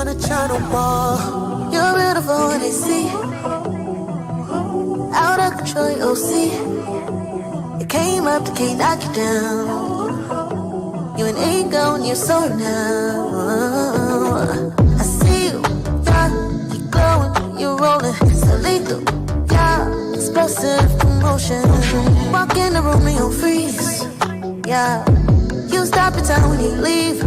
beyond the China wall. You're beautiful when they see. Out of control, you'll see. You came up, they can't knock you down. You an ego and you're so now. I see you, yeah, you glowing, you're rolling, so lethal, yeah, explosive emotion. Walk in the room and you'll freeze, yeah. You stop in time when you leave.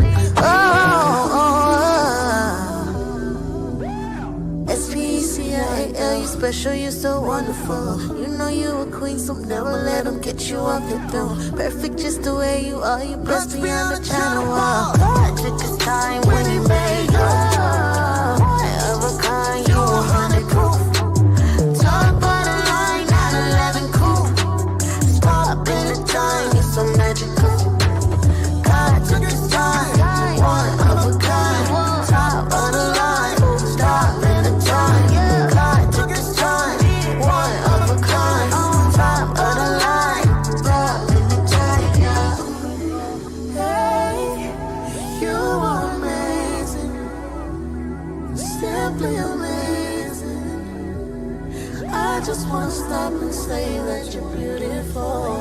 S-P-E-C-I-A-L, you special, you so wonderful. You know you a queen, so never let them get you off your throne. Perfect just the way you are, you blessed beyond the China wall. God took his time when he made you. Of a kind, you 100 proof. Top of the line, 9/11 cool. Stop in the time, you're so magical. God took his time, one of a kind. Top of the line, stop in the time. God took his time, one of a kind. Top of the line, stop in the time. Hey, you are amazing, simply amazing. I just wanna stop and say that you're beautiful.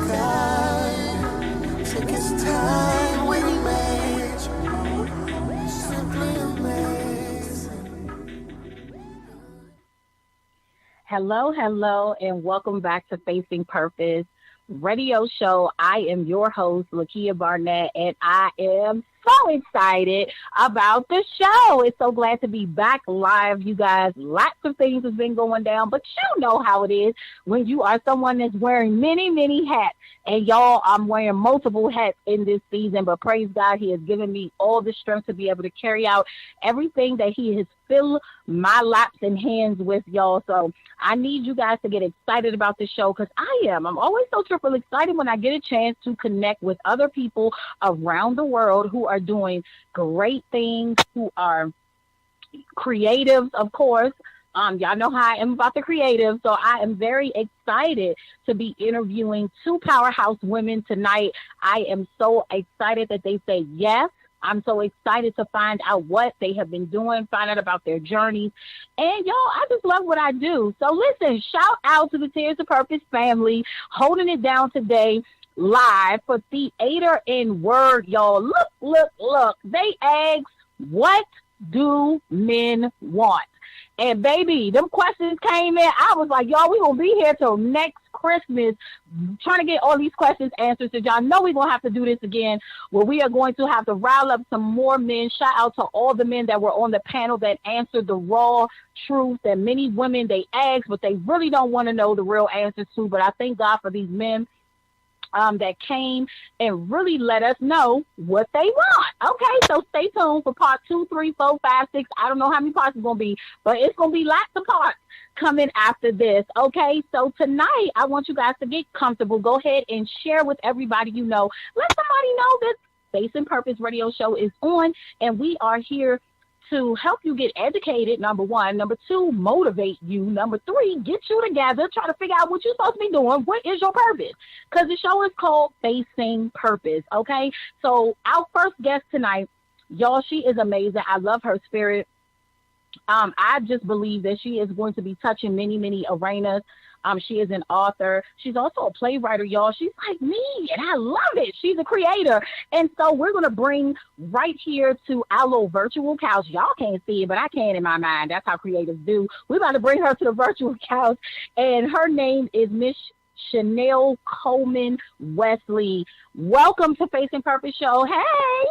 God took his time when he made you, simply amazing. Hello, and welcome back to Facing Purpose radio show. I am your host, Lakia Barnett, and I am so excited about the show. It's so glad to be back live, you guys. Lots of things have been going down, but you know how it is when you are someone that's wearing many, many hats. And y'all, I'm wearing multiple hats in this season, but praise God, he has given me all the strength to be able to carry out everything that he has filled my laps and hands with, y'all. So I need you guys to get excited about the show, because I'm always so triple excited when I get a chance to connect with other people around the world who are doing great things, who are creatives, of course. Y'all know how I am about the creative, so I am very excited to be interviewing two powerhouse women tonight. I am so excited that they say yes. I'm so excited to find out what they have been doing, find out about their journeys. And, y'all, I just love what I do. So, listen, shout out to the Tears of Purpose family, holding it down today live for Theater in Word, y'all. Look. They asked, what do men want? And baby, them questions came in. I was like, y'all, we gonna be here till next Christmas trying to get all these questions answered. So y'all know we're gonna have to do this again, where we are going to have to rile up some more men. Shout out to all the men that were on the panel that answered the raw truth that many women they asked, but they really don't want to know the real answers to. But I thank God for these men that came and really let us know what they want. Okay, so stay tuned for part 2, 3, 4, 5, 6. I don't know how many parts it's going to be, but it's going to be lots of parts coming after this. Okay, so tonight I want you guys to get comfortable. Go ahead and share with everybody you know. Let somebody know that Facing Purpose radio show is on, and we are here to help you get educated, number one. Number two, motivate you. Number three, get you together, try to figure out what you're supposed to be doing. What is your purpose? Because the show is called Facing Purpose, okay? So our first guest tonight, y'all, she is amazing. I love her spirit. I just believe that she is going to be touching many, many arenas. She is an author. She's also a playwright, y'all. She's like me, and I love it. She's a creator. And so we're going to bring right here to our little virtual couch. Y'all can't see it, but I can in my mind. That's how creatives do. We're about to bring her to the virtual couch, and her name is Miss Chanel Coleman Wesley. Welcome to Facing Purpose Show. Hey.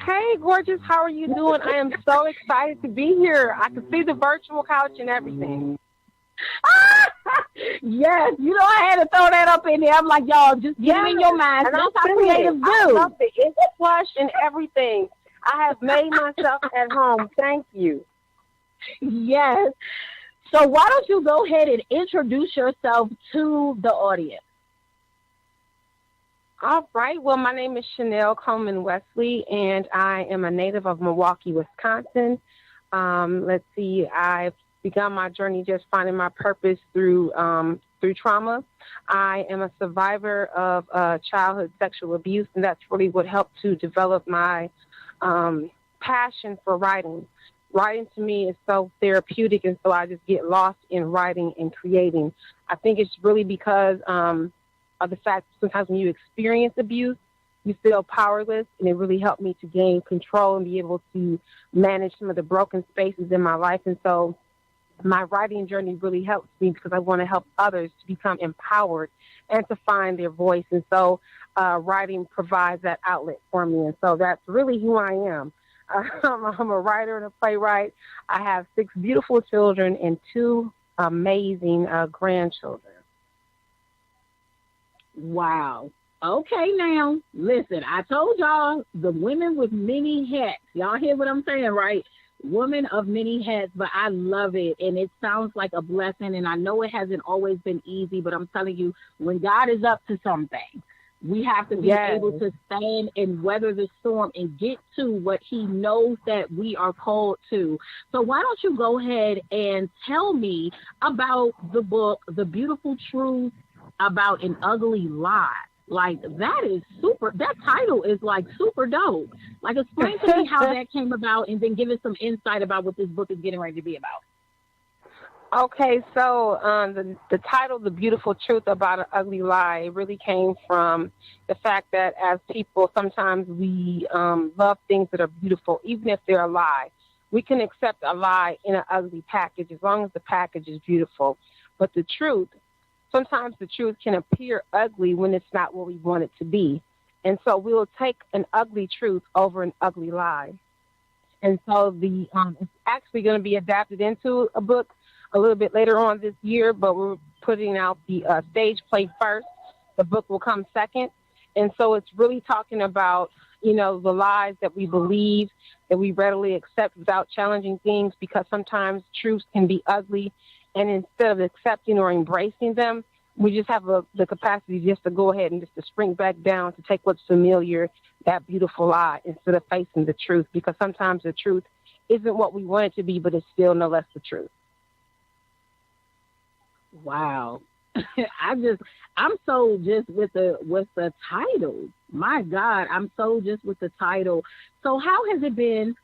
Hey, gorgeous. How are you doing? I am so excited to be here. I can see the virtual couch and everything. Yes, you know, I had to throw that up in there. I'm like, y'all, just get it in your mind. That's how creatives do. I love it. It's plush and everything. I have made myself at home. Thank you. Yes. So why don't you go ahead and introduce yourself to the audience? All right. Well, my name is Chanel Coleman Wesley, and I am a native of Milwaukee, Wisconsin. Let's see. I've begun my journey just finding my purpose through trauma. I am a survivor of childhood sexual abuse, and that's really what helped to develop my passion for writing. Writing to me is so therapeutic, and so I just get lost in writing and creating. I think it's really because of the fact that sometimes when you experience abuse, you feel powerless, and it really helped me to gain control and be able to manage some of the broken spaces in my life. And so my writing journey really helps me because I want to help others to become empowered and to find their voice. And so writing provides that outlet for me. And so that's really who I am. I'm a writer and a playwright. I have 6 beautiful children and 2 amazing grandchildren. Wow. Okay, now, listen, I told y'all the women with many hats. Y'all hear what I'm saying, right? Women of many hats, but I love it, and it sounds like a blessing, and I know it hasn't always been easy, but I'm telling you, when God is up to something, we have to be able to stand and weather the storm and get to what he knows that we are called to. So why don't you go ahead and tell me about the book, The Beautiful Truth About an Ugly Lie. Like, that is super. That title is like super dope. Like, explain to me how that came about, and then give us some insight about what this book is getting ready to be about. Okay, so the title, The Beautiful Truth About an Ugly Lie, really came from the fact that as people, sometimes we love things that are beautiful, even if they're a lie. We can accept a lie in an ugly package as long as the package is beautiful. But the truth, sometimes the truth can appear ugly when it's not what we want it to be. And so we'll take an ugly truth over an ugly lie. And so it's actually going to be adapted into a book a little bit later on this year, but we're putting out the stage play first. The book will come second. And so it's really talking about, the lies that we believe, that we readily accept without challenging things, because sometimes truths can be ugly. And instead of accepting or embracing them, we just have the capacity just to go ahead and just to spring back down, to take what's familiar, that beautiful lie, instead of facing the truth, because sometimes the truth isn't what we want it to be, but it's still no less the truth. Wow. I'm so just with the title. My God, I'm so just with the title. So how has it been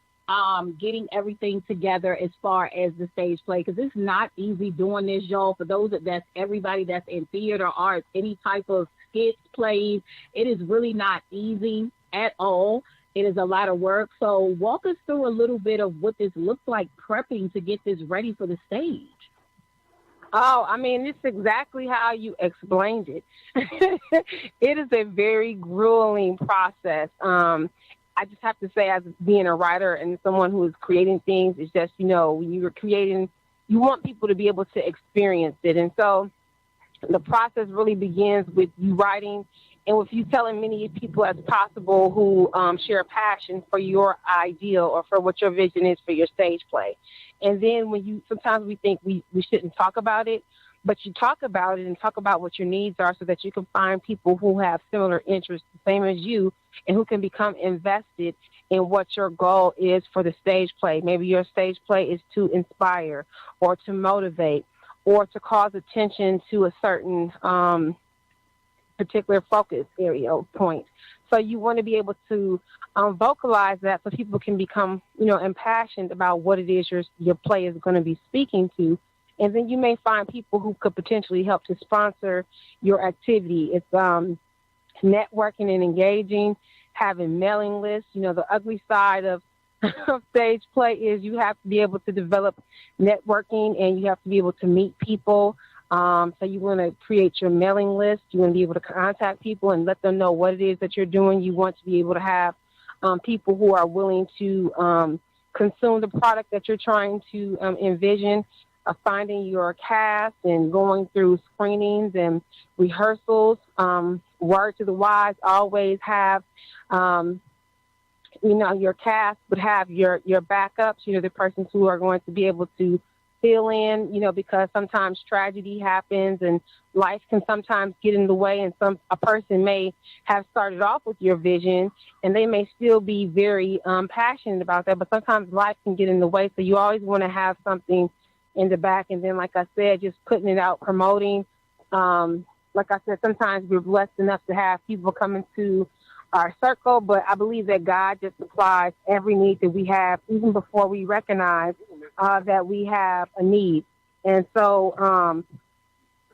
getting everything together as far as the stage play? Because it's not easy doing this, y'all. For those that's everybody that's in theater, arts, any type of skits, plays, it is really not easy at all. It is a lot of work. So walk us through a little bit of what this looks like prepping to get this ready for the stage. Oh, I mean, it's exactly how you explained it. It is a very grueling process. I just have to say, as being a writer and someone who is creating things, it's just, when you're creating, you want people to be able to experience it. And so the process really begins with you writing and with you telling many people as possible who share a passion for your ideal or for what your vision is for your stage play. And then sometimes we think we shouldn't talk about it, but you talk about it and talk about what your needs are so that you can find people who have similar interests, the same as you, and who can become invested in what your goal is for the stage play. Maybe your stage play is to inspire or to motivate or to cause attention to a certain particular focus area or point. So you want to be able to vocalize that so people can become, impassioned about what it is your play is going to be speaking to. And then you may find people who could potentially help to sponsor your activity. It's networking and engaging, having mailing lists. The ugly side of stage play is you have to be able to develop networking and you have to be able to meet people. So you want to create your mailing list. You want to be able to contact people and let them know what it is that you're doing. You want to be able to have people who are willing to consume the product that you're trying to envision. Finding your cast and going through screenings and rehearsals. Word to the wise, always have, your cast, but have your backups, the persons who are going to be able to fill in, because sometimes tragedy happens and life can sometimes get in the way, and a person may have started off with your vision and they may still be very passionate about that, but sometimes life can get in the way. So you always want to have something in the back. And then, like I said, just putting it out, promoting. Like I said, sometimes we're blessed enough to have people coming to our circle, but I believe that God just supplies every need that we have, even before we recognize that we have a need. And so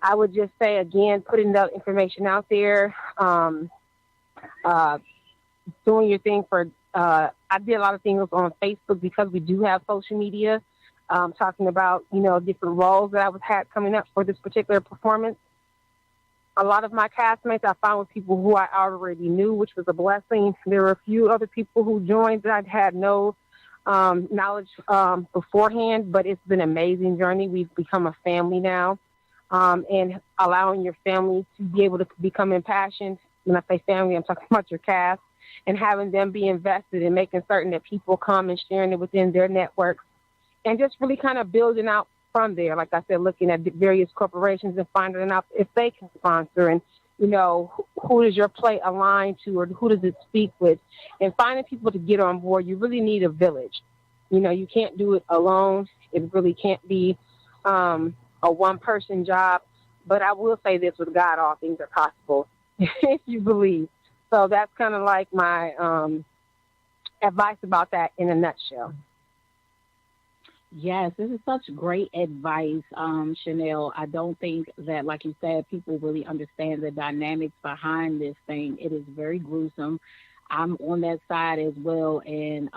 I would just say, again, putting the information out there, uh, doing your thing for, I did a lot of things on Facebook because we do have social media, talking about, different roles that I was had coming up for this particular performance. A lot of my castmates I found with people who I already knew, which was a blessing. There were a few other people who joined that I had no knowledge beforehand, but it's been an amazing journey. We've become a family now, and allowing your family to be able to become impassioned. When I say family, I'm talking about your cast, and having them be invested in making certain that people come and sharing it within their networks, and just really kind of building out from there. Like I said, looking at various corporations and finding out if they can sponsor, and who does your play align to, or who does it speak with, and finding people to get on board. You really need a village. You can't do it alone. It really can't be a one-person job. But I will say this: with God, all things are possible if you believe. So that's kind of like my advice about that in a nutshell. Yes, this is such great advice, Chanel. I don't think that, like you said, people really understand the dynamics behind this thing. It is very gruesome. I'm on that side as well, and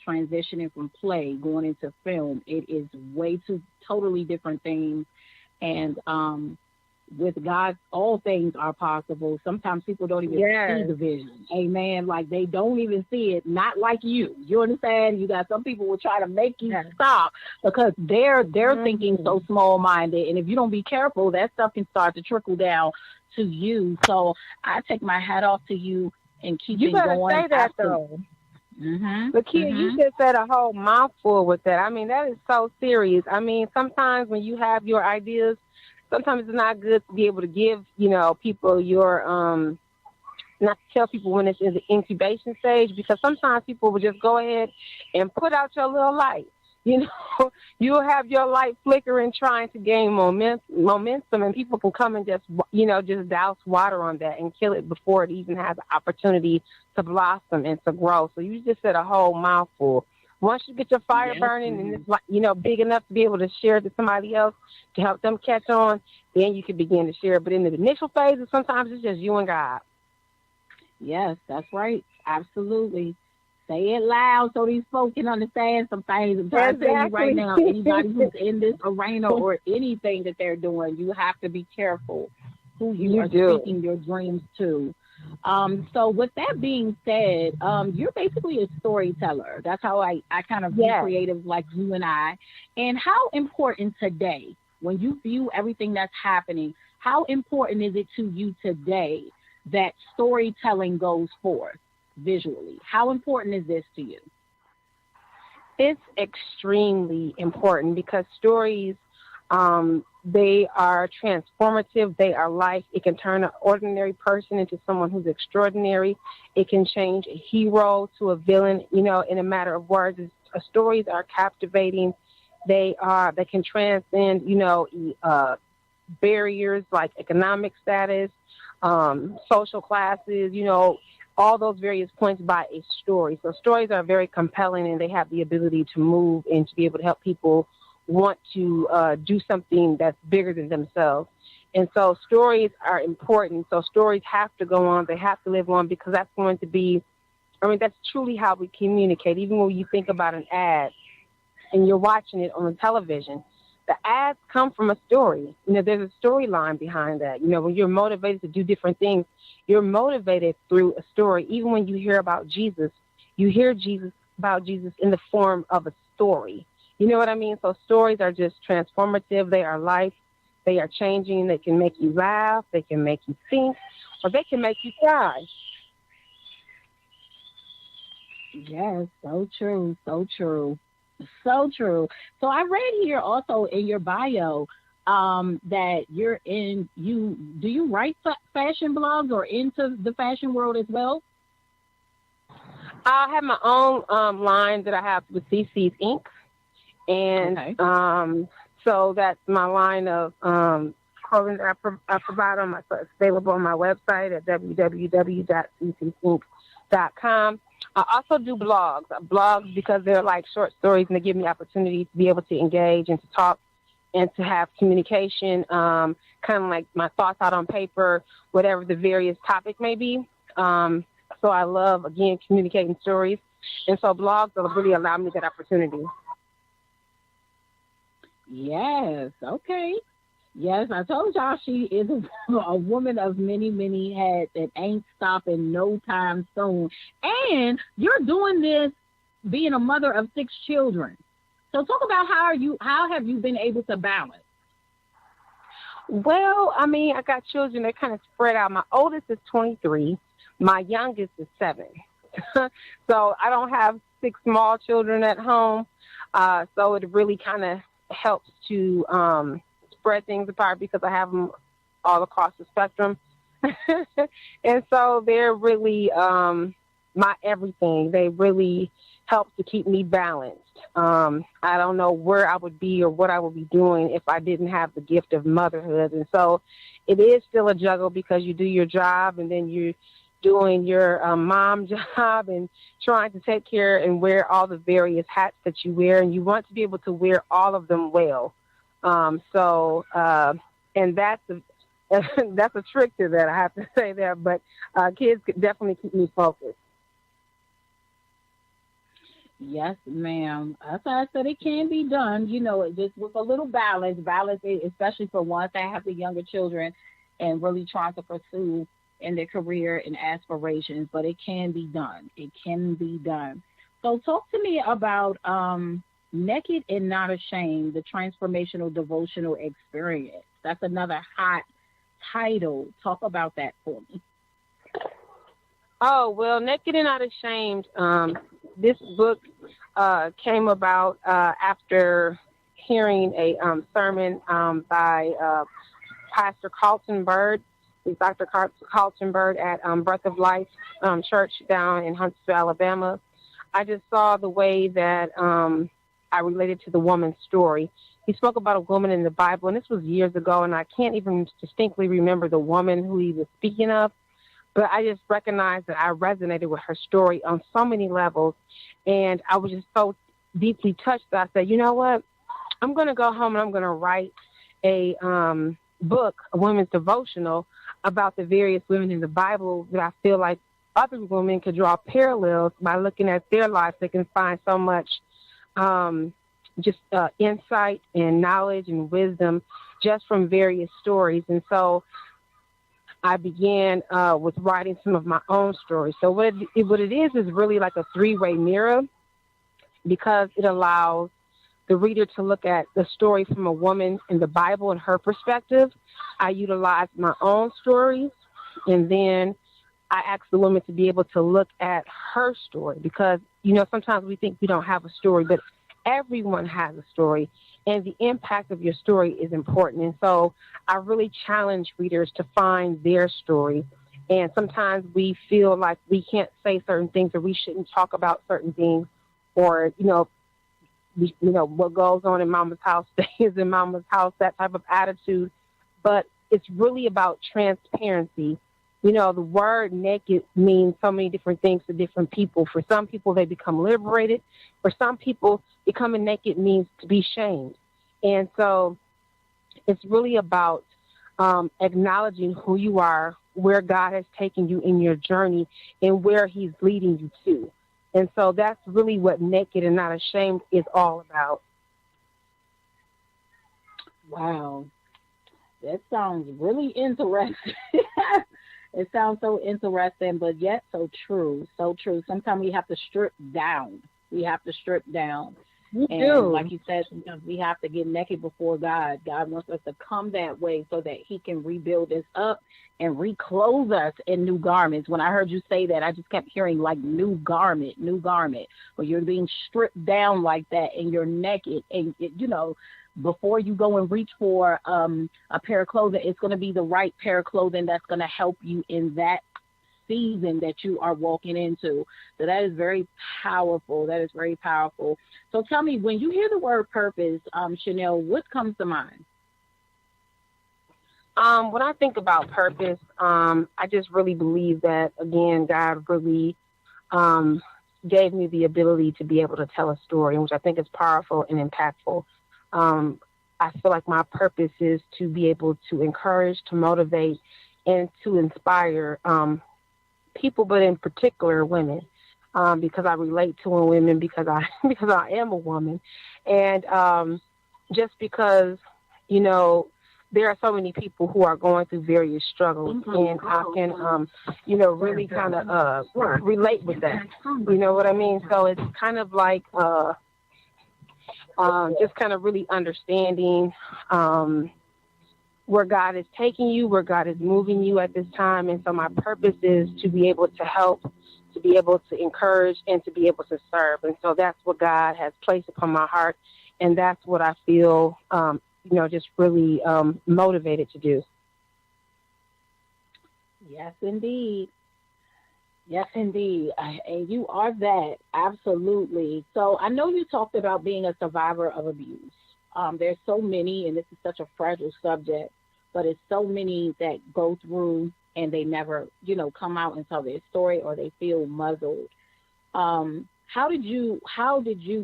transitioning from play, going into film, it is way two totally different things. And with God, all things are possible. Sometimes people don't even see the vision. Amen. Like they don't even see it. Not like you. You understand? You got some people will try to make you stop because they're thinking so small minded. And if you don't be careful, that stuff can start to trickle down to you. So I take my hat off to you and keep it going. You better say that though. Lakia, you just said a whole mouthful with that. I mean, that is so serious. I mean, sometimes when you have your ideas, sometimes it's not good to be able to give, people your, not to tell people when it's in the incubation stage, because sometimes people will just go ahead and put out your little light. You'll have your light flickering trying to gain momentum, and people can come and just douse water on that and kill it before it even has an opportunity to blossom and to grow. So you just said a whole mouthful. Once you get your fire burning and it's big enough to be able to share it to somebody else to help them catch on, then you can begin to share. But in the initial phases, sometimes it's just you and God. Yes, that's right. Absolutely. Say it loud so these folks can understand some things. I'm trying to tell you right now, anybody who's in this arena or anything that they're doing, you have to be careful who you are speaking your dreams to. So with that being said, you're basically a storyteller. That's how I kind of view creatives like you and I. And how important today, when you view everything that's happening, how important is it to you today that storytelling goes forth visually? How important is this to you? It's extremely important because stories, they are transformative. They are life. It can turn an ordinary person into someone who's extraordinary. It can change a hero to a villain, in a matter of words. Stories are captivating. They can transcend, barriers like economic status, social classes, all those various points by a story. So stories are very compelling, and they have the ability to move and to be able to help people want to do something that's bigger than themselves. And so stories are important. So stories have to go on. They have to live on because that's going to be, that's truly how we communicate. Even when you think about an ad and you're watching it on the television, the ads come from a story. There's a storyline behind that. When you're motivated to do different things, you're motivated through a story. Even when you hear about Jesus, you hear about Jesus in the form of a story. You know what I mean? So stories are just transformative. They are life. They are changing. They can make you laugh. They can make you think, or they can make you cry. Yes, so true. So true. So true. So I read here also in your bio that you're do you write fashion blogs or into the fashion world as well? I have my own line that I have with CC's Inc. And so that's my line of clothing that I provide on it's available on my website at www.ccsync.com. I also do blogs because they're like short stories and they give me opportunities to be able to engage and to talk and to have communication, kind of like my thoughts out on paper, whatever the various topic may be. So I love, again, communicating stories. And so blogs will really allow me that opportunity. Yes. Okay. Yes, I told y'all she is a woman of many, many hats and ain't stopping no time soon. And you're doing this being a mother of 6 children. So talk about how have you been able to balance? Well, I mean, I got children that kind of spread out. My oldest is 23. My youngest is 7. So I don't have 6 small children at home. So it really kind of helps to spread things apart because I have them all across the spectrum. And so they're really my everything. They really help to keep me balanced. I don't know where I would be or what I would be doing if I didn't have the gift of motherhood. And so it is still a juggle because you do your job and then you're doing your mom job and trying to take care and wear all the various hats that you wear. And you want to be able to wear all of them well. And that's that's a trick to that, I have to say that. But kids could definitely keep me focused. Yes, ma'am. As I said, it can be done, just with a little balance, especially for ones that have the younger children and really trying to pursue in their career and aspirations, but it can be done. It can be done. So talk to me about Naked and Not Ashamed, the transformational devotional experience. That's another hot title. Talk about that for me. Oh, well, Naked and Not Ashamed, this book came about after hearing a sermon by Pastor Carlton Bird. He's Dr. Carlton Bird at Breath of Life Church down in Huntsville, Alabama. I just saw the way that I related to the woman's story. He spoke about a woman in the Bible, and this was years ago, and I can't even distinctly remember the woman who he was speaking of. But I just recognized that I resonated with her story on so many levels. And I was just so deeply touched that I said, you know what? I'm going to go home and I'm going to write a book, a women's devotional, about the various women in the Bible that I feel like other women could draw parallels by looking at their lives. They can find so much insight and knowledge and wisdom just from various stories. And so I began with writing some of my own stories. So what it is really like a 3-way mirror, because it allows the reader to look at the story from a woman in the Bible and her perspective. I utilize my own stories, and then I ask the woman to be able to look at her story because, sometimes we think we don't have a story, but everyone has a story, and the impact of your story is important. And so I really challenge readers to find their story. And sometimes we feel like we can't say certain things or we shouldn't talk about certain things, or, what goes on in mama's house stays in mama's house, that type of attitude. But it's really about transparency. The word naked means so many different things to different people. For some people, they become liberated. For some people, becoming naked means to be shamed. And so it's really about acknowledging who you are, where God has taken you in your journey, and where he's leading you to. And so that's really what Naked and Not Ashamed is all about. Wow. That sounds really interesting. It sounds so interesting, but yet so true. So true. Sometimes we have to strip down. You and do. Like you said, sometimes we have to get naked before God. God wants us to come that way so that he can rebuild us up and reclothe us in new garments. When I heard you say that, I just kept hearing like new garment. But you're being stripped down like that and you're naked. And, before you go and reach for a pair of clothing, it's going to be the right pair of clothing that's going to help you in that season that you are walking into. So that is very powerful. So tell me, when you hear the word purpose, Chanel, what comes to mind? When I think about purpose, I just really believe that, again, God really um, gave me the ability to be able to tell a story, which I think is powerful and impactful. Um, I feel like my purpose is to be able to encourage, to motivate, and to inspire people, but in particular women, because I relate to women because I because I am a woman, and just because you know there are so many people who are going through various struggles, and I can really kind of relate with that. You know what I mean? So it's kind of like just kind of really understanding. Where God is taking you, where God is moving you at this time. And so my purpose is to be able to help, to be able to encourage, and to be able to serve. And so that's what God has placed upon my heart. And that's what I feel, just really motivated to do. Yes, indeed. Yes, indeed. And you are that. Absolutely. So I know you talked about being a survivor of abuse. There's so many, and this is such a fragile subject, but it's so many that go through and they never, come out and tell their story, or they feel muzzled. How did you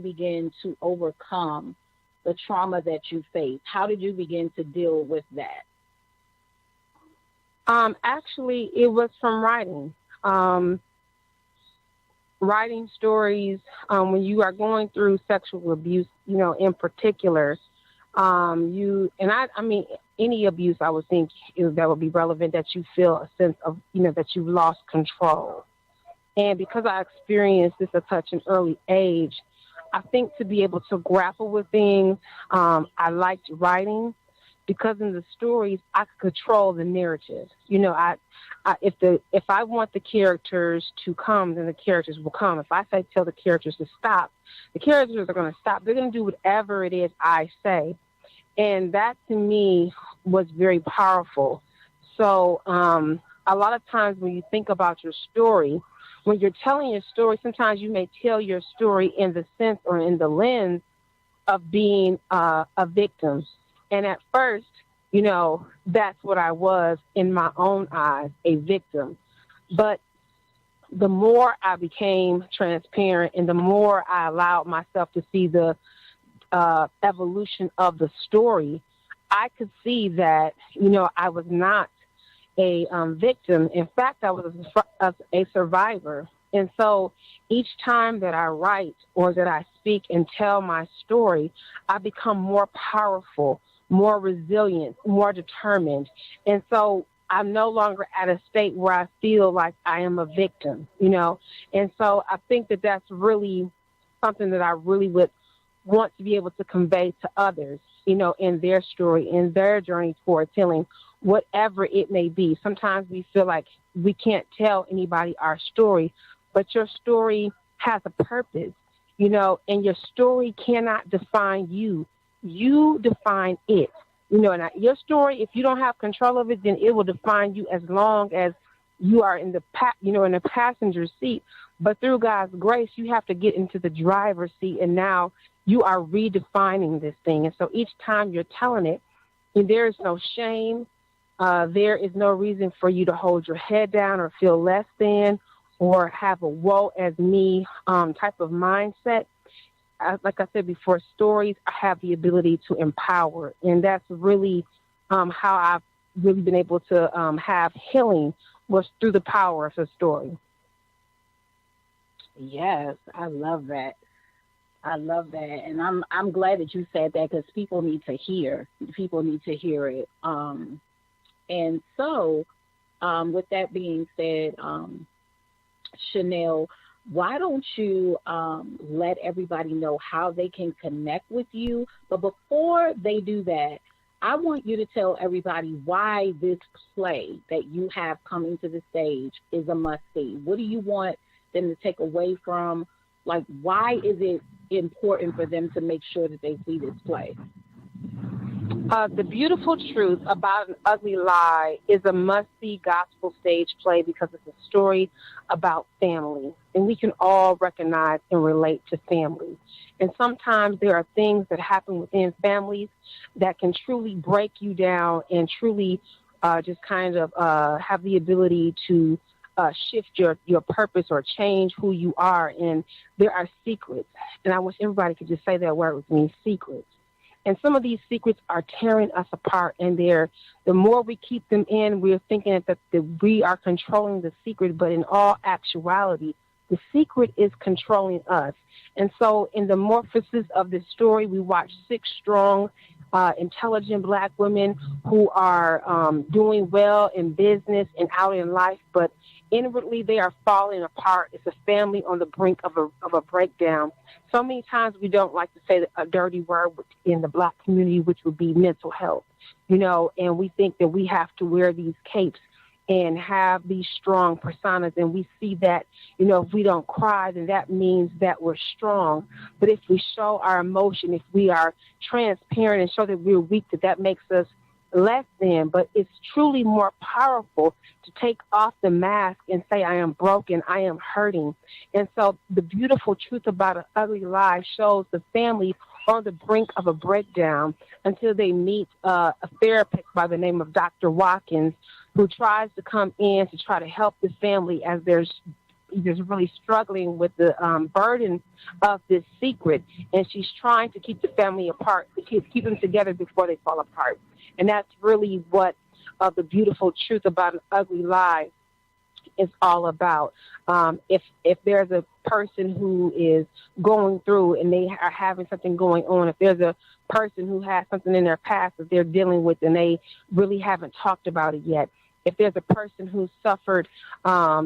begin to overcome the trauma that you faced? How did you begin to deal with that? Actually, it was from writing. Um, Writing stories when you are going through sexual abuse, in particular, I mean, any abuse, I would think that would be relevant, that you feel a sense of, that you've lost control. And because I experienced this at such an early age, I think to be able to grapple with things, I liked writing because in the stories I could control the narrative. If I want the characters to come, then the characters will come. If I say tell the characters to stop, the characters are going to stop. They're going to do whatever it is I say, and that to me was very powerful. So a lot of times when you think about your story, when you're telling your story, sometimes you may tell your story in the sense or in the lens of being a victim. And at first, that's what I was in my own eyes, a victim. But the more I became transparent and the more I allowed myself to see the evolution of the story, I could see that, I was not a victim. In fact, I was a survivor. And so each time that I write or that I speak and tell my story, I become more powerful, more resilient, more determined. And so I'm no longer at a state where I feel like I am a victim, And so I think that that's really something that I really would want to be able to convey to others, in their story, in their journey towards healing, whatever it may be. Sometimes we feel like we can't tell anybody our story, but your story has a purpose, and your story cannot define you. You define it. And your story, if you don't have control of it, then it will define you as long as you are in the in the passenger seat. But through God's grace, you have to get into the driver's seat, and now you are redefining this thing. And so each time you're telling it, and there is no shame. There is no reason for you to hold your head down or feel less than or have a woe as me type of mindset. Like I said before, stories have the ability to empower. And that's really how I've really been able to have healing, was through the power of the story. Yes, I love that. I love that, and I'm glad that you said that because people need to hear. People need to hear it. And so, with that being said, Chanel, why don't you let everybody know how they can connect with you? But before they do that, I want you to tell everybody why this play that you have coming to the stage is a must see. What do you want them to take away from? Like, why is it important for them to make sure that they see this play? The Beautiful Truth About an Ugly Lie is a must-see gospel stage play because it's a story about family, and we can all recognize and relate to families. And sometimes there are things that happen within families that can truly break you down and truly just kind of have the ability to shift your purpose or change who you are. And there are secrets. And I wish everybody could just say that word with me, secrets. And some of these secrets are tearing us apart. And the more we keep them in, we're thinking that we are controlling the secret. But in all actuality, the secret is controlling us. And so in the morphosis of this story, we watch 6 strong, intelligent Black women who are doing well in business and out in life, but inwardly they are falling apart. It's a family on the brink of a breakdown. So many times we don't like to say a dirty word in the Black community, which would be mental health, and we think that we have to wear these capes and have these strong personas. And we see that, if we don't cry, then that means that we're strong. But if we show our emotion, if we are transparent and show that we're weak, that makes us less than. But it's truly more powerful to take off the mask and say, I am broken, I am hurting. And so the beautiful truth about An Ugly Lie shows the family on the brink of a breakdown until they meet a therapist by the name of Dr. Watkins, who tries to come in to try to help the family as they're really struggling with the burden of this secret. And she's trying to keep the family apart, to keep them together before they fall apart. And that's really what the beautiful truth about An Ugly Lie is all about. If there's a person who is going through and they are having something going on, if there's a person who has something in their past that they're dealing with and they really haven't talked about it yet, if there's a person who suffered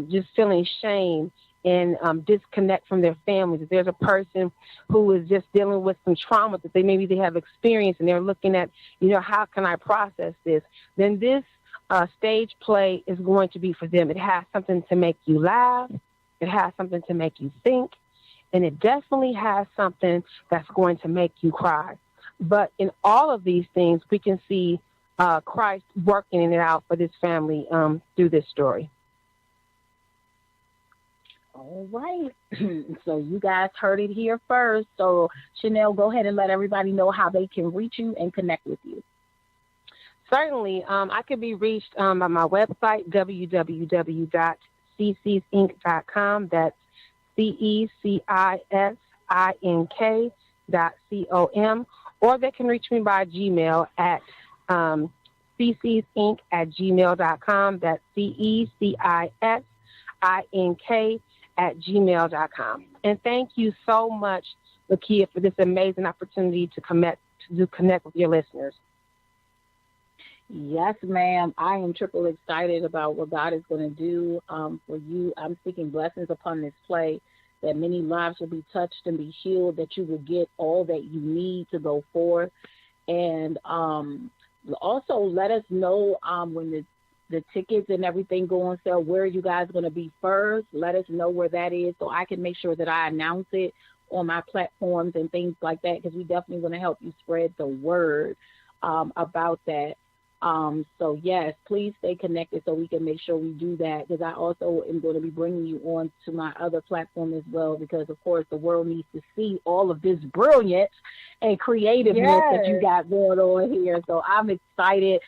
just feeling shame and disconnect from their families, if there's a person who is just dealing with some trauma that maybe they have experienced and they're looking at, how can I process this? Then this stage play is going to be for them. It has something to make you laugh. It has something to make you think. And it definitely has something that's going to make you cry. But in all of these things, we can see Christ working it out for this family through this story. All right. So you guys heard it here first. So Chanel, go ahead and let everybody know how they can reach you and connect with you. Certainly. I can be reached by my website, www.ccsinc.com. That's CECISINK.com. Or they can reach me by Gmail at ccsinc@gmail.com. That's CECISINK@gmail.com. And thank you so much, Lakia, for this amazing opportunity to connect with your listeners. Yes, ma'am. I am triple excited about what God is going to do for you. I'm speaking blessings upon this play, that many lives will be touched and be healed, that you will get all that you need to go forth. And also let us know when the tickets and everything go on sale, where you guys are going to be first. Let us know where that is so I can make sure that I announce it on my platforms and things like that, because we definitely want to help you spread the word about that. So yes, please stay connected so we can make sure we do that, because I also am going to be bringing you on to my other platform as well, because of course the world needs to see all of this brilliance and creativeness that you got going on here. So I'm excited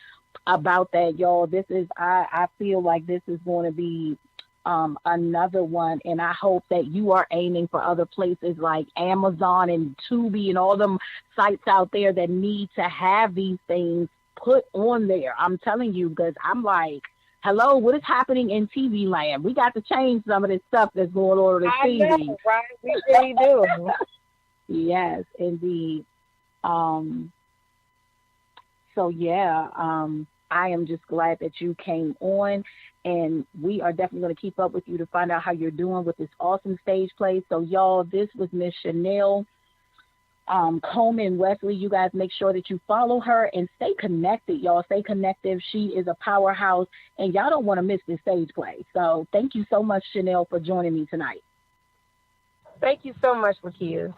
about that, y'all. This is, I feel like this is going to be another one, and I hope that you are aiming for other places like Amazon and Tubi and all them sites out there that need to have these things put on there. I'm telling you, because I'm like, hello, what is happening in TV land? We got to change some of this stuff that's going on in TV. Know, right? We really do. Yes, indeed. So yeah, I am just glad that you came on, and we are definitely going to keep up with you to find out how you're doing with this awesome stage play. So y'all, this was Miss Chanel Coleman Wesley. You guys make sure that you follow her and stay connected, y'all. Stay connected. She is a powerhouse, and y'all don't want to miss this stage play. So thank you so much, Chanel, for joining me tonight. Thank you so much, Lakia.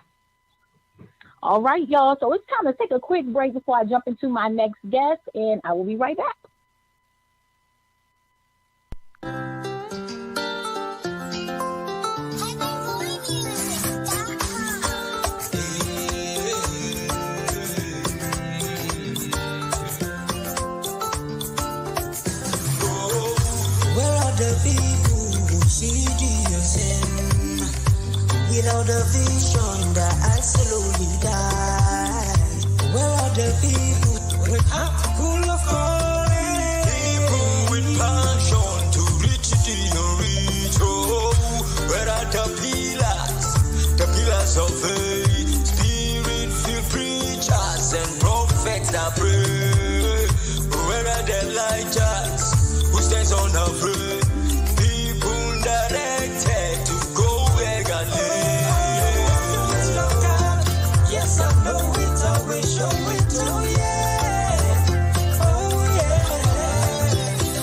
All right, y'all. So it's time to take a quick break before I jump into my next guest, and I will be right back. saw the vision that I slowly died. Where are the people with heart full of courage? People with passion to reach the unreach. Oh, where are the pillars of faith? Spirit-filled preachers and prophets that pray. Where are the lighters who stands unafraid? People directed to go where God leads. Yes, I know it, I will show it, oh yeah. Oh yeah.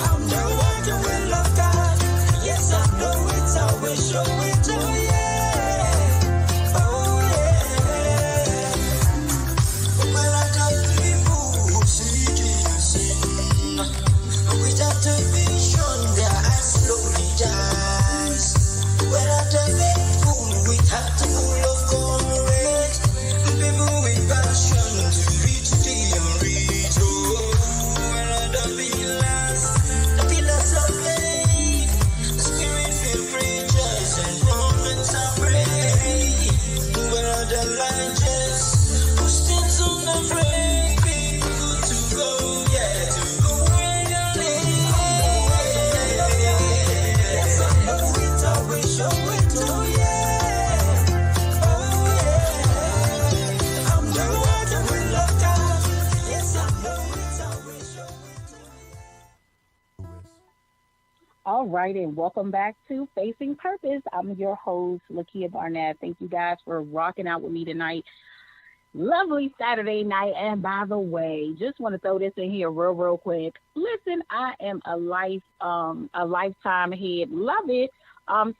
I'm the one who will love God. Yes, I know it, I will show it, oh yeah. Oh yeah. Well, I got people who seeking sin. Without a vision, their eyes slowly dies. Where are the faithful with heart full of courage? People with passion to reach the unreached. Oh, where are the pillars of faith? Spirit-filled preachers and prophets I pray. Where are the righteous who stands unafraid? People to go, yeah, to go where God leads. Yes, I know it, I will show it, oh yeah. Oh yeah. I'm the one who will love God. Yes, I know it, I will show it. All right, and welcome back to Facing Purpose. I'm your host, Lakia Barnett. Thank you guys for rocking out with me tonight. Lovely Saturday night. And by the way, just want to throw this in here real quick. Listen, I am a lifetime head. Love it.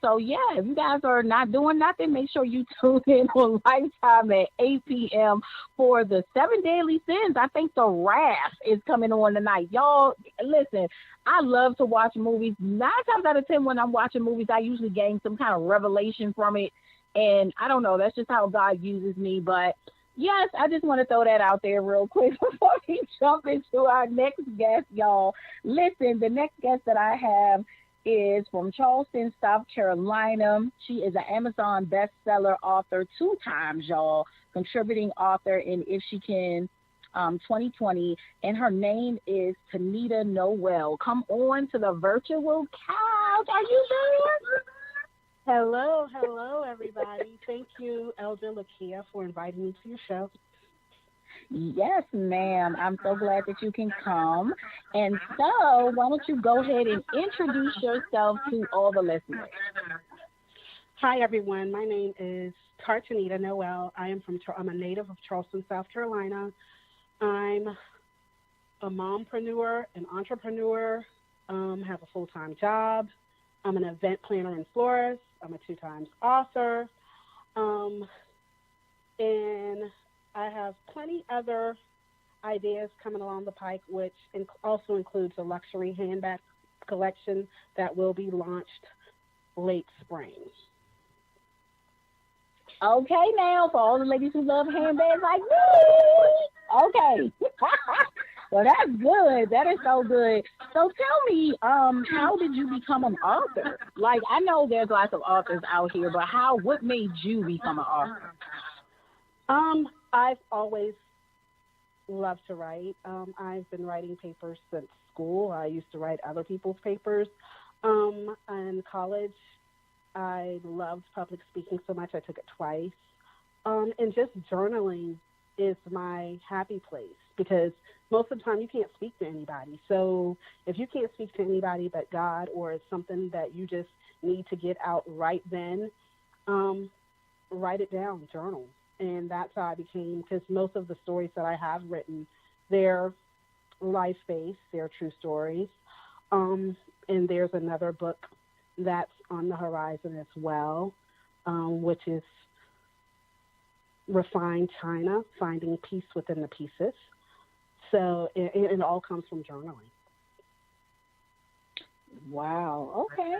So yeah, if you guys are not doing nothing, make sure you tune in on Lifetime at 8 p.m. for the 7 Deadly Sins. I think The Wrath is coming on tonight. Y'all, listen, I love to watch movies. 9 times out of 10 when I'm watching movies, I usually gain some kind of revelation from it. And I don't know, that's just how God uses me. But yes, I just want to throw that out there real quick before we jump into our next guest, y'all. Listen, the next guest that I have is from Charleston, South Carolina. She is an Amazon bestseller author 2 times, y'all, contributing author in If She Can 2020, and her name is Tanita Noel. Come on to the virtual couch. Are you there? Hello, everybody. Thank you, Elder Lakia, for inviting me to your show. Yes, ma'am. I'm so glad that you can come. And so, why don't you go ahead and introduce yourself to all the listeners? Hi, everyone. My name is Tanita Noel. I'm a native of Charleston, South Carolina. I'm a mompreneur, an entrepreneur, have a full-time job. I'm an event planner and florist. I'm a 2-time author. And I have plenty other ideas coming along the pike, which also includes a luxury handbag collection that will be launched late spring. Okay, now, for all the ladies who love handbags like me. Okay. Well, that's good. That is so good. So tell me, how did you become an author? Like, I know there's lots of authors out here, but what made you become an author? I've always loved to write. I've been writing papers since school. I used to write other people's papers. In college, I loved public speaking so much I took it twice. And just journaling is my happy place because most of the time you can't speak to anybody. So if you can't speak to anybody but God, or it's something that you just need to get out right then, write it down, journal. And that's how I became, because most of the stories that I have written, they're life-based, they're true stories. And there's another book that's on the horizon as well, which is Refined China, Finding Peace Within the Pieces. So it all comes from journaling. Wow. Okay.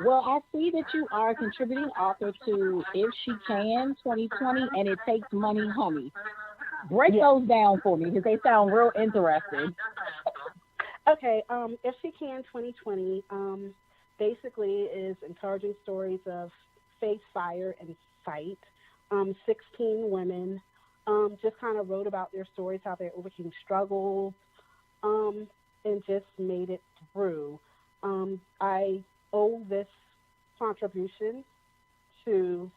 Well, I see that you are a contributing author to If She Can 2020 and It Takes Money, Honey. Break those down for me because they sound real interesting. Okay. If She Can 2020 basically is encouraging stories of faith, fire, and site. 16 women just kind of wrote about their stories, how they overcame struggles, and just made it through. I owe this contribution to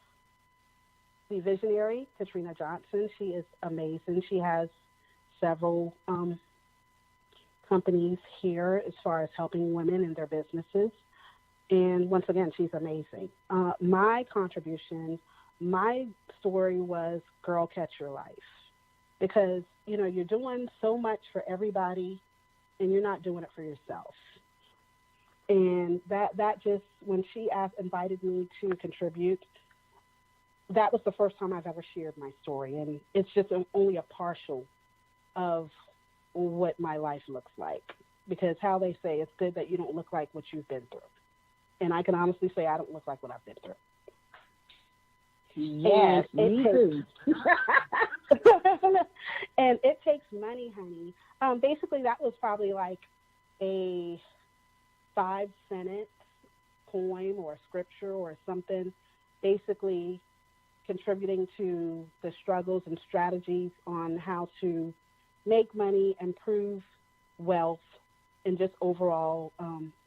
the visionary, Katrina Johnson. She is amazing. She has several companies here as far as helping women in their businesses. And once again, she's amazing. My contribution, my story was Girl Catch Your Life. Because, you're doing so much for everybody and you're not doing it for yourself. And that just, when she invited me to contribute, that was the first time I've ever shared my story. And it's just only a partial of what my life looks like. Because how they say it's good that you don't look like what you've been through. And I can honestly say I don't look like what I've been through. Yes, me too. And it takes money, honey. Basically, that was probably like a 5-sentence poem or scripture or something, basically contributing to the struggles and strategies on how to make money, improve wealth, and just overall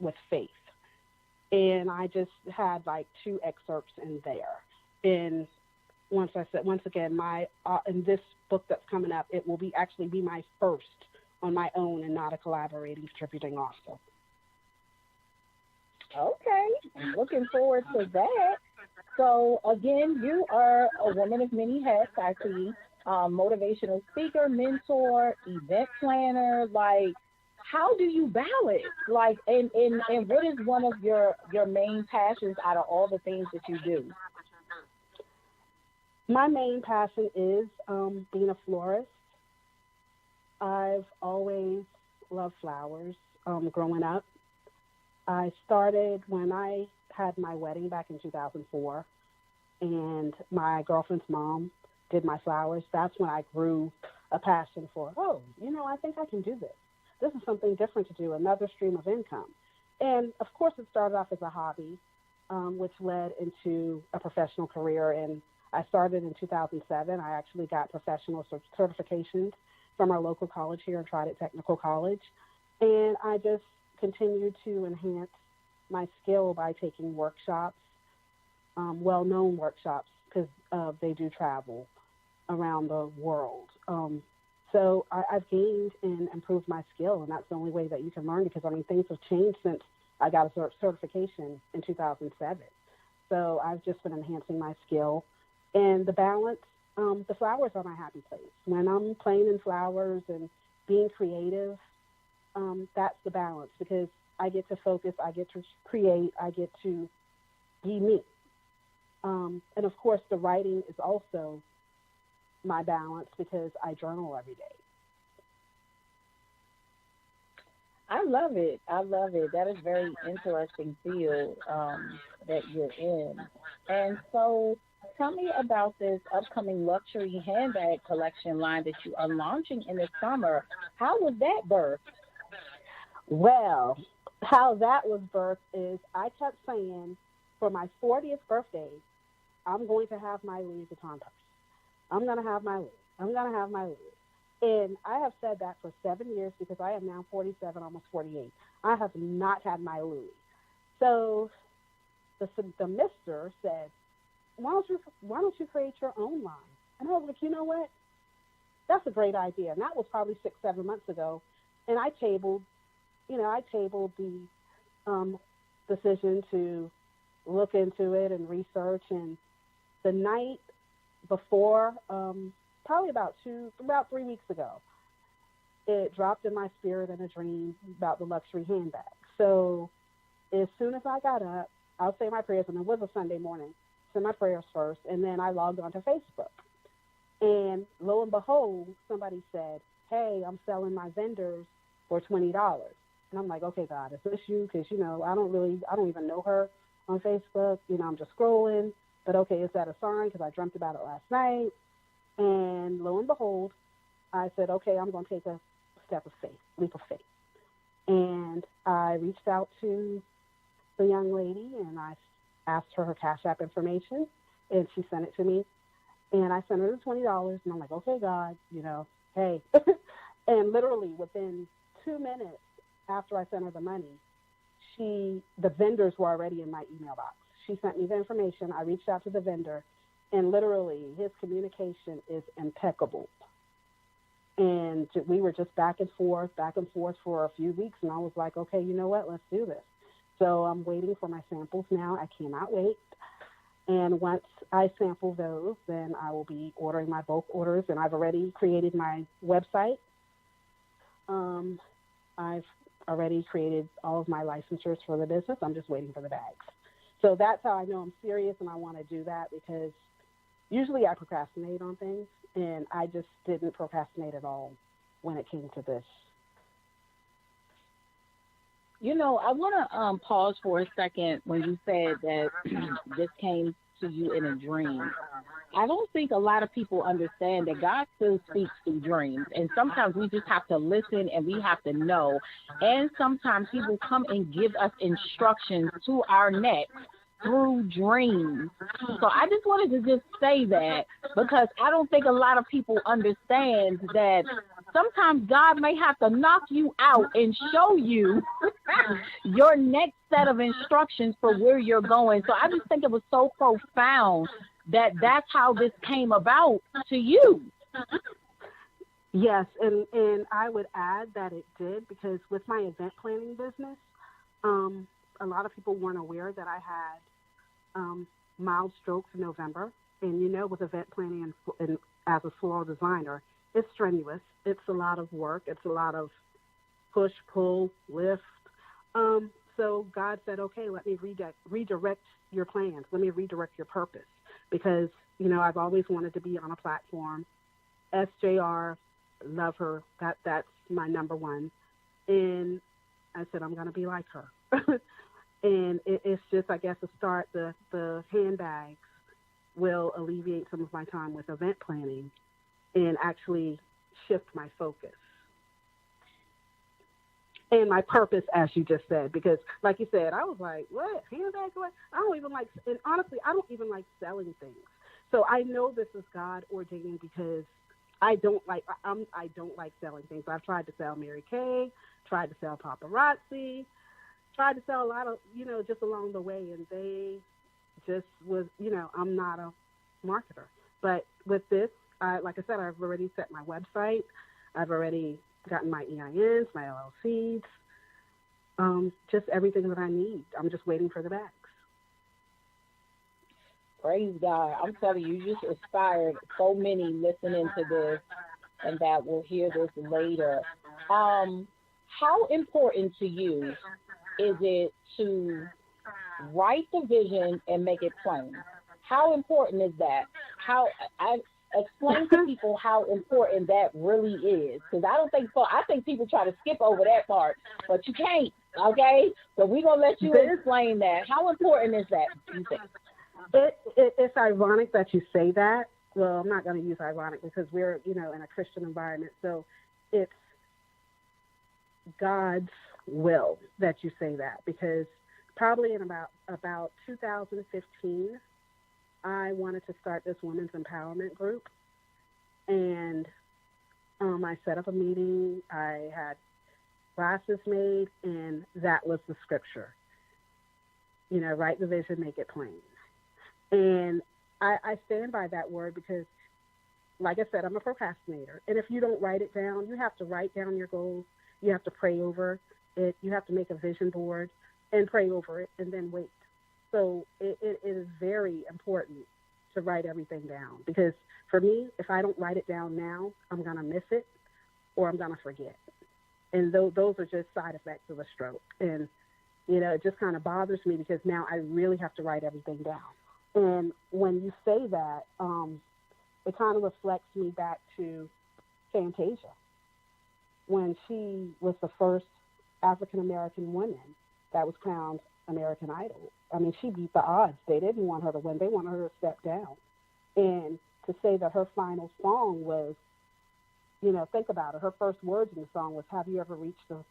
with faith. And I just had like 2 excerpts in there. And once again, my in this book that's coming up, it will actually be my first on my own and not a collaborating, contributing author. Okay, I'm looking forward to that. So again, you are a woman of many hats, I see. Motivational speaker, mentor, event planner. Like, how do you balance? Like, and what is one of your main passions out of all the things that you do? My main passion is being a florist. I've always loved flowers growing up. I started when I had my wedding back in 2004, and my girlfriend's mom did my flowers. That's when I grew a passion for, I think I can do this. This is something different to do, another stream of income. And, of course, it started off as a hobby, which led into a professional career. And I started in 2007. I actually got professional certifications from our local college here in Trident Technical College. And I just continued to enhance my skill by taking workshops, well-known workshops, because they do travel around the world. So I've gained and improved my skill, and that's the only way that you can learn, because, things have changed since I got a certification in 2007. So I've just been enhancing my skill. And the balance, the flowers are my happy place. When I'm playing in flowers and being creative, that's the balance, because I get to focus, I get to create, I get to be me. And, of course, the writing is also my balance, because I journal every day. I love it. That is very interesting field that you're in. And so tell me about this upcoming luxury handbag collection line that you are launching in the summer. How was that birthed? Well, how that was birthed is I kept saying, for my 40th birthday, I'm going to have my Louis Vuitton purse. I'm going to have my Louis. I'm going to have my Louis. And I have said that for 7 years, because I am now 47, almost 48. I have not had my Louis. So the mister said, why don't you create your own line? And I was like, you know what? That's a great idea. And that was probably 6-7 months ago. And I tabled the decision to look into it and research. And the night before, probably about 3 weeks ago, it dropped in my spirit in a dream about the luxury handbag. So as soon as I got up, I'll say my prayers, and it was a Sunday morning, said my prayers first, and then I logged onto Facebook. And lo and behold, somebody said, hey, I'm selling my vendors for $20. And I'm like, okay, God, is this you? Because, I don't even know her on Facebook. I'm just scrolling. But, okay, is that a sign? Because I dreamt about it last night. And lo and behold, I said, okay, I'm going to take a leap of faith. And I reached out to the young lady, and I asked her Cash App information. and she sent it to me. And I sent her the $20, and I'm like, okay, God, hey. And literally within 2 minutes after I sent her the money, the vendors were already in my email box. She sent me the information. I reached out to the vendor, and literally his communication is impeccable. And we were just back and forth for a few weeks. And I was like, okay, you know what? Let's do this. So I'm waiting for my samples now. I cannot wait. And once I sample those, then I will be ordering my bulk orders. And I've already created my website. I've already created all of my licensures for the business. I'm just waiting for the bags. So that's how I know I'm serious and I want to do that, because usually I procrastinate on things, and I just didn't procrastinate at all when it came to this. I want to pause for a second when you said that this came to you in a dream. I don't think a lot of people understand that God still speaks through dreams, and sometimes we just have to listen and we have to know. And sometimes He will come and give us instructions to our next through dreams. So I just wanted to just say that, because I don't think a lot of people understand that sometimes God may have to knock you out and show you your next set of instructions for where you're going. So I just think it was so profound that that's how this came about to you. Yes, and I would add that it did, because with my event planning business, a lot of people weren't aware that I had mild strokes in November. And with event planning and as a floral designer, it's strenuous. It's a lot of work. It's a lot of push, pull, lift. So God said, okay, let me redirect your plans. Let me redirect your purpose, because, I've always wanted to be on a platform. SJR, love her. That's my number one. And I said, I'm going to be like her. And it's just, I guess, to start, the handbags will alleviate some of my time with event planning and actually shift my focus and my purpose, as you just said. Because, like you said, I was like, what? Handbags? What? I don't even like, and honestly, I don't even like selling things. So I know this is God ordained, because I don't like selling things. I've tried to sell Mary Kay, tried to sell paparazzi, tried to sell a lot of, just along the way, and they just was, I'm not a marketer. But with this, like I said, I've already set my website. I've already gotten my EINs, my LLCs, just everything that I need. I'm just waiting for the bags. Praise God. I'm telling you, you just inspired so many listening to this and that will hear this later. How important to you is it to write the vision and make it plain? How important is that? I explain to people how important that really is, because I don't think so. I think people try to skip over that part, but you can't. Okay, so we're gonna let you explain that. How important is that, you think? It's ironic that you say that. Well, I'm not going to use ironic, because we're, in a Christian environment. So it's God's will that you say that, because probably in about 2015, I wanted to start this women's empowerment group. And I set up a meeting. I had glasses made, and that was the scripture. Write the vision, make it plain. And I stand by that word, because, like I said, I'm a procrastinator. And if you don't write it down, you have to write down your goals. You have to pray over it. You have to make a vision board and pray over it, and then wait. So it is very important to write everything down, because for me, if I don't write it down now, I'm going to miss it or I'm going to forget. And those are just side effects of a stroke. And, it just kind of bothers me, because now I really have to write everything down. And when you say that, it kind of reflects me back to Fantasia, when she was the first African-American woman that was crowned American Idol. I mean, she beat the odds. They didn't want her to win. They wanted her to step down. And to say that her final song was, think about it. Her first words in the song was, "Have you ever reached the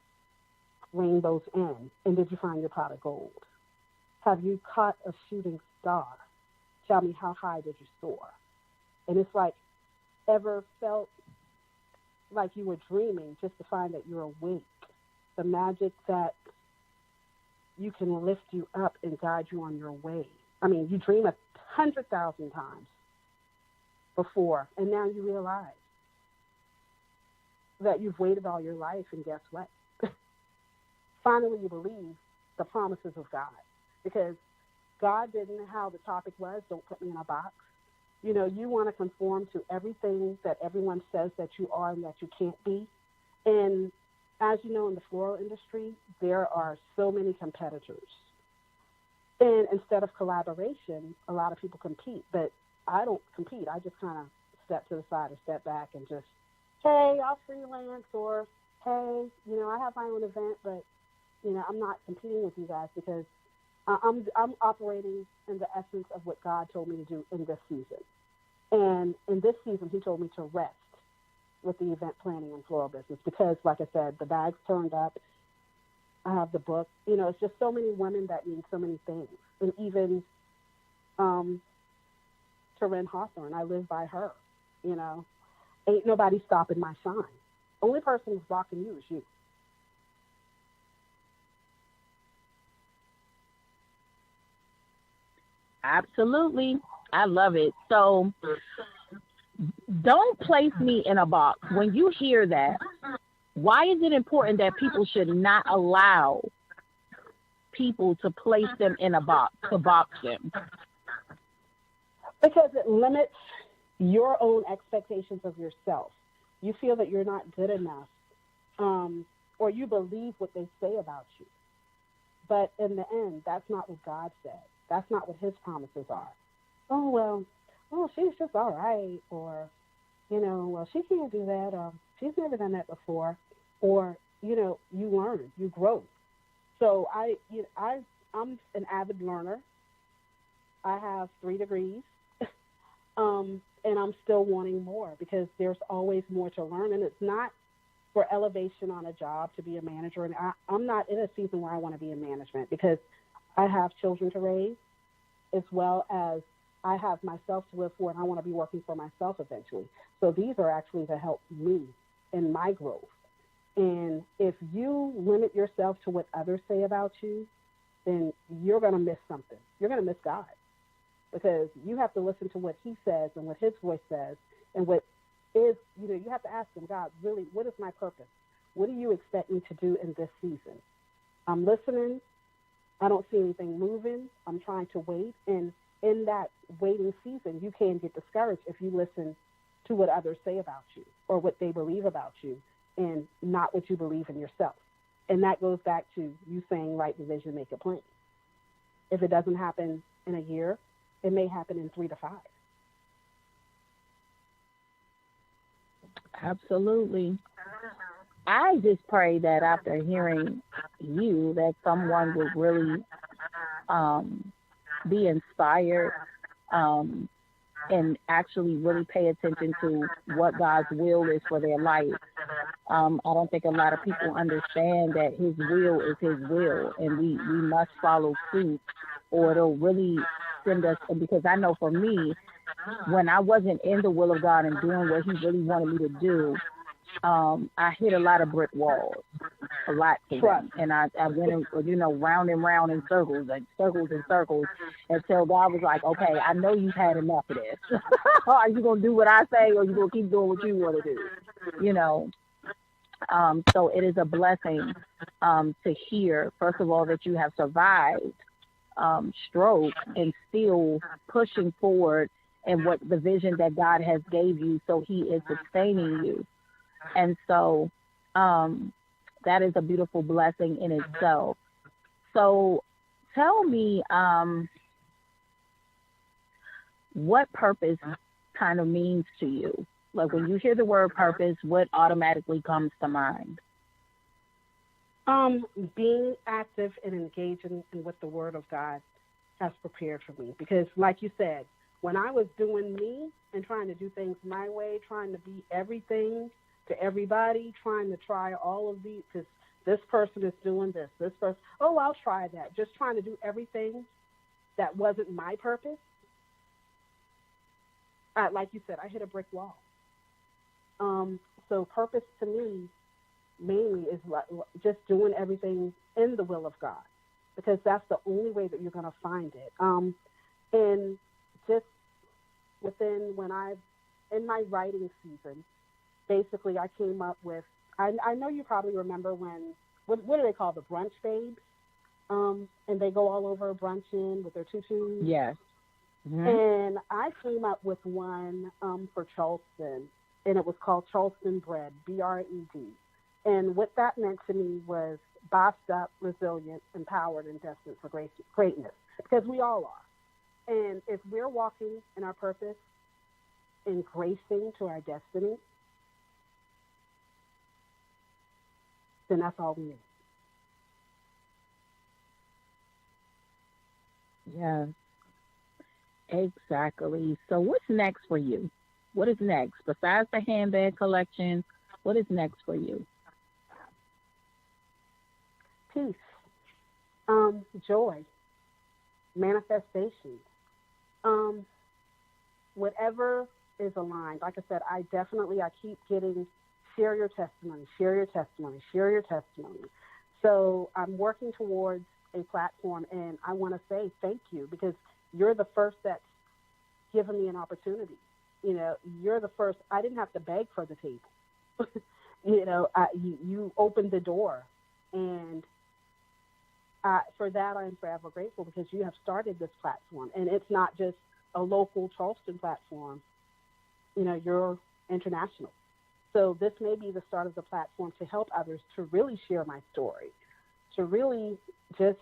rainbow's end? And did you find your pot of gold? Have you caught a shooting star? tell me, how high did you soar? And it's like, ever felt like you were dreaming just to find that you're awake? The magic that you can lift you up and guide you on your way. I mean, you dream 100,000 times before, and now you realize that you've waited all your life, and guess what? Finally, you believe the promises of God, because God didn't, how the topic was, don't put me in a box. You know, you want to conform to everything that everyone says that you are and that you can't be. And as you know, in the floral industry, there are so many competitors. And instead of collaboration, a lot of people compete. But I don't compete. I just kind of step to the side or step back and just, hey, I'll freelance, or, hey, you know, I have my own event, but, you know, I'm not competing with you guys, because I'm operating in the essence of what God told me to do in this season. And in this season, he told me to rest with the event planning and floral business, because, like I said, the bag's turned up. I have the book. You know, it's just so many women that need so many things. And even Taryn Hawthorne, I live by her. You know, ain't nobody stopping my shine. Only person who's blocking you is you. Absolutely. I love it. So don't place me in a box. When you hear that, why is it important that people should not allow people to place them in a box, to box them? Because it limits your own expectations of yourself. You feel that you're not good enough, or you believe what they say about you. But in the end, that's not what God said. That's not what his promises are. Oh, well, she's just all right. Or, you know, well, she can't do that. Or she's never done that before. Or, you know, you learn, you grow. So I'm an avid learner. I have 3 degrees. And I'm still wanting more, because there's always more to learn. And it's not for elevation on a job to be a manager. And I'm not in a season where I want to be in management, because I have children to raise, as well as I have myself to live for, and I want to be working for myself eventually. So these are actually to help me in my growth. And if you limit yourself to what others say about you, then you're going to miss something. You're going to miss God, because you have to listen to what he says and what his voice says, and what is, you know, you have to ask him, God, really, what is my purpose? What do you expect me to do in this season? I'm listening. I don't see anything moving. I'm trying to wait. And in that waiting season, you can get discouraged if you listen to what others say about you, or what they believe about you, and not what you believe in yourself. And that goes back to you saying, write the vision, make it plain. If it doesn't happen in a year, it may happen in 3 to 5. Absolutely. I just pray that after hearing you, that someone would really be inspired and actually really pay attention to what God's will is for their life. I don't think a lot of people understand that his will is his will, and we must follow suit, or it'll really send us. Because I know for me, when I wasn't in the will of God and doing what he really wanted me to do, I hit a lot of brick walls, a lot of them. And I went, you know, round and round in circles, like circles and circles, until God was like, okay, I know you've had enough of this. Are you going to do what I say, or are you going to keep doing what you want to do? You know? So it is a blessing to hear, first of all, that you have survived stroke and still pushing forward in what the vision that God has gave you. So he is sustaining you. And so that is a beautiful blessing in itself. So tell me what purpose kind of means to you. Like when you hear the word purpose, what automatically comes to mind? Being active and engaging in what the Word of God has prepared for me. Because like you said, when I was doing me and trying to do things my way, trying to be everything to everybody, trying to try all of these, because this person is doing this person, oh, I'll try that. Just trying to do everything that wasn't my purpose. like you said, I hit a brick wall. So purpose to me mainly is just doing everything in the will of God, because that's the only way that you're going to find it. And just within in my writing season, basically I came up with, I know you probably remember what do they call the brunch babes? And they go all over brunching with their tutus. Yes. Mm-hmm. And I came up with one for Charleston, and it was called Charleston Bread, Bred. And what that meant to me was bossed up, resilient, empowered, and destined for greatness, because we all are. And if we're walking in our purpose and gracing to our destiny, then that's all we need. Yes, exactly. So what's next for you? What is next? Besides the handbag collection, what is next for you? Peace, joy, manifestation, whatever is aligned. Like I said, I keep getting share your testimony, share your testimony, share your testimony. So I'm working towards a platform, and I want to say thank you, because you're the first that's given me an opportunity. You know, you're the first. I didn't have to beg for the table. You opened the door, and for that I'm forever grateful, because you have started this platform, and it's not just a local Charleston platform. You know, you're international. So this may be the start of the platform to help others to really share my story, to really just,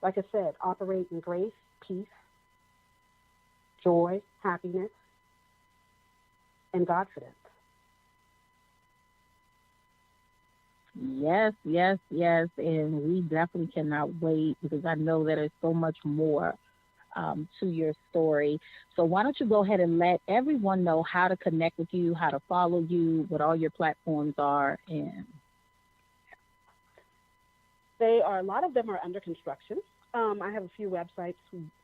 like I said, operate in grace, peace, joy, happiness, and confidence. Yes, yes, yes. And we definitely cannot wait, because I know that there's so much more to your story. So why don't you go ahead and let everyone know how to connect with you, how to follow you, what all your platforms are. And a lot of them are under construction. I have a few websites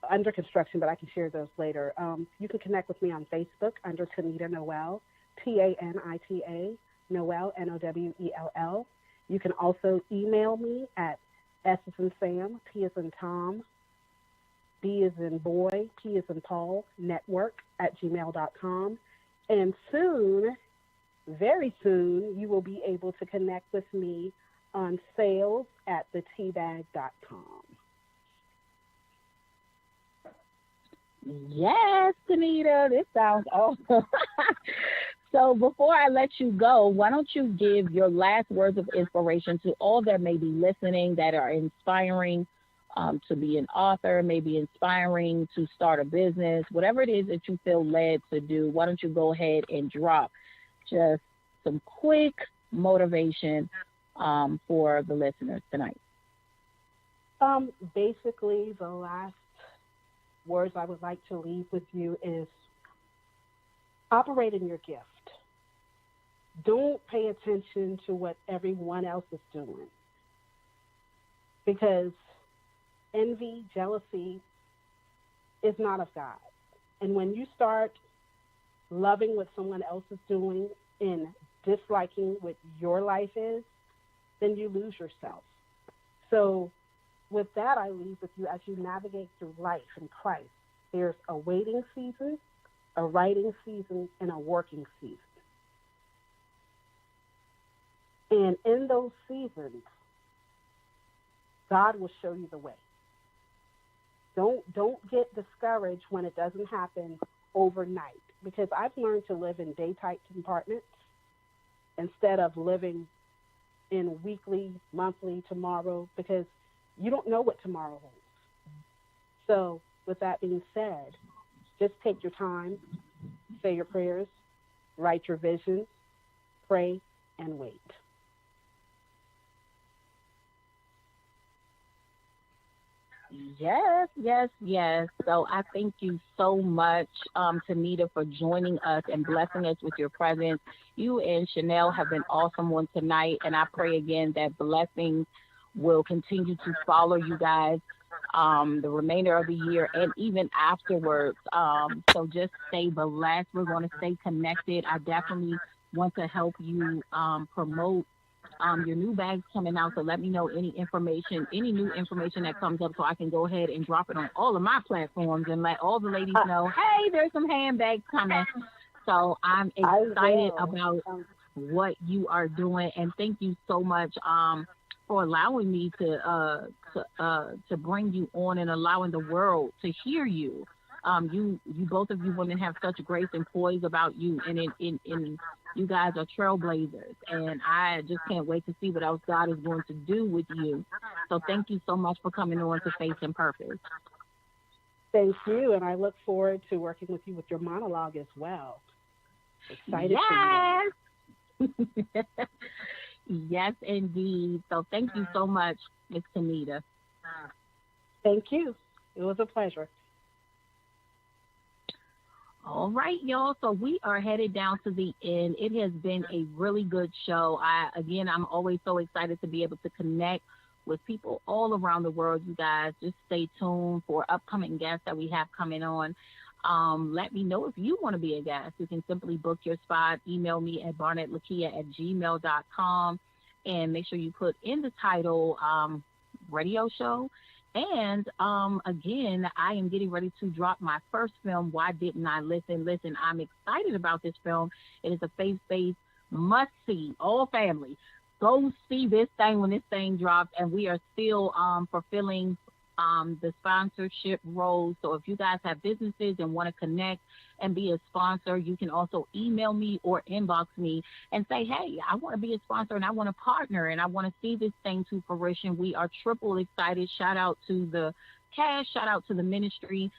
under construction, but I can share those later. You can connect with me on Facebook under Tanita Noel, Tanita Noel, Nowell. You can also email me at S as in Sam, T as in Tom, B as in boy, P as in Paul, network @gmail.com. And soon, very soon, you will be able to connect with me on sales at theteabag.com. yes, Tanita, this sounds awesome. So before I let you go, why don't you give your last words of inspiration to all that may be listening, that are inspiring to be an author, maybe inspiring to start a business, whatever it is that you feel led to do. Why don't you go ahead and drop just some quick motivation for the listeners tonight? Basically, the last words I would like to leave with you is operate in your gift. Don't pay attention to what everyone else is doing, because envy, jealousy is not of God. And when you start loving what someone else is doing and disliking what your life is, then you lose yourself. So with that, I leave with you as you navigate through life in Christ. There's a waiting season, a writing season, and a working season. And in those seasons, God will show you the way. Don't get discouraged when it doesn't happen overnight, because I've learned to live in day-type compartments instead of living in weekly, monthly, tomorrow, because you don't know what tomorrow holds. So with that being said, just take your time, say your prayers, write your vision, pray, and wait. Yes, yes, yes. So I thank you so much, Tanita, for joining us and blessing us with your presence. You and Chanel have been awesome one tonight, and I pray again that blessings will continue to follow you guys the remainder of the year and even afterwards. So just stay blessed. We're going to stay connected. I definitely want to help you promote your new bags coming out. So let me know any new information that comes up, so I can go ahead and drop it on all of my platforms and let all the ladies know, hey, there's some handbags coming. So I'm excited about what you are doing, and thank you so much for allowing me to bring you on and allowing the world to hear you. You both of you women have such grace and poise about you, and you guys are trailblazers, and I just can't wait to see what else God is going to do with you. So thank you so much for coming on to Faith and Purpose. Thank you, and I look forward to working with you with your monologue as well. Excited for you. Yes, indeed. So thank you so much, Ms. Kanita. Thank you. It was a pleasure. All right, y'all. So we are headed down to the end. It has been a really good show. I'm always so excited to be able to connect with people all around the world. You guys just stay tuned for upcoming guests that we have coming on. Let me know if you want to be a guest. You can simply book your spot. Email me at barnettlakia@gmail.com, and make sure you put in the title radio show. And again, I am getting ready to drop my first film, Why Didn't I Listen? Listen, I'm excited about this film. It is a faith-based must-see, all family. Go see this thing when this thing drops, and we are still fulfilling the sponsorship role. So if you guys have businesses and want to connect and be a sponsor, you can also email me or inbox me and say, hey, I want to be a sponsor and I want to partner and I want to see this thing to fruition. We are triple excited. Shout out to the cast, shout out to the ministry,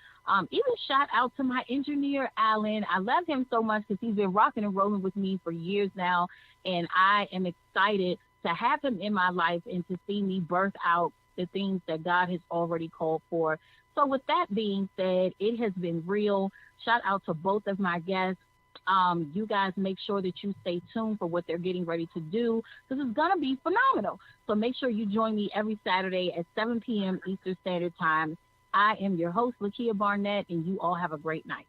even shout out to my engineer, Alan. I love him so much because he's been rocking and rolling with me for years now, and I am excited to have him in my life and to see me birth out the things that God has already called for. So with that being said, it has been real. Shout out to both of my guests. You guys make sure that you stay tuned for what they're getting ready to do, because it's going to be phenomenal. So make sure you join me every Saturday at 7 p.m. Eastern Standard Time. I am your host, Lakia Barnett, and you all have a great night.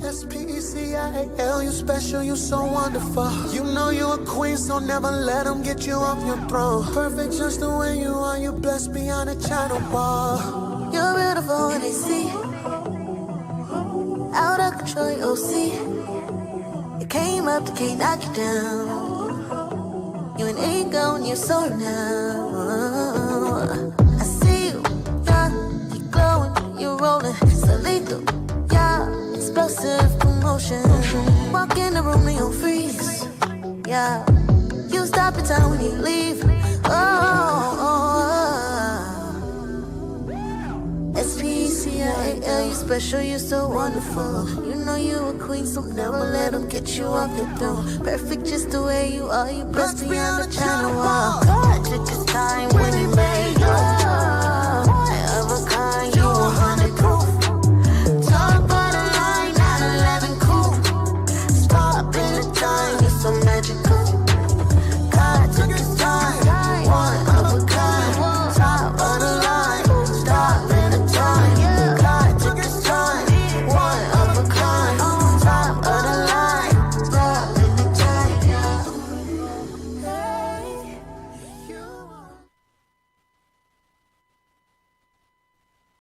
S-P-E-C-I-A-L, you special, you so wonderful. You know you a queen, so never let them get you off your throne. Perfect just the way you are, you blessed beyond a China wall. You're beautiful when they see. Out of control, you'll see. You came up, they can't knock you down. You an ego and you're so now. I see you, yeah, you glowing, you're rolling, so lethal. Explosive commotion. Walk in the room and you'll freeze. Yeah, you stop in time when you leave. S-P-E-C-I-A-L, you special, you so wonderful. You know you a queen, so never let them get you off your throne. Perfect just the way you are, you blessed beyond the China wall. God took his time when he made you.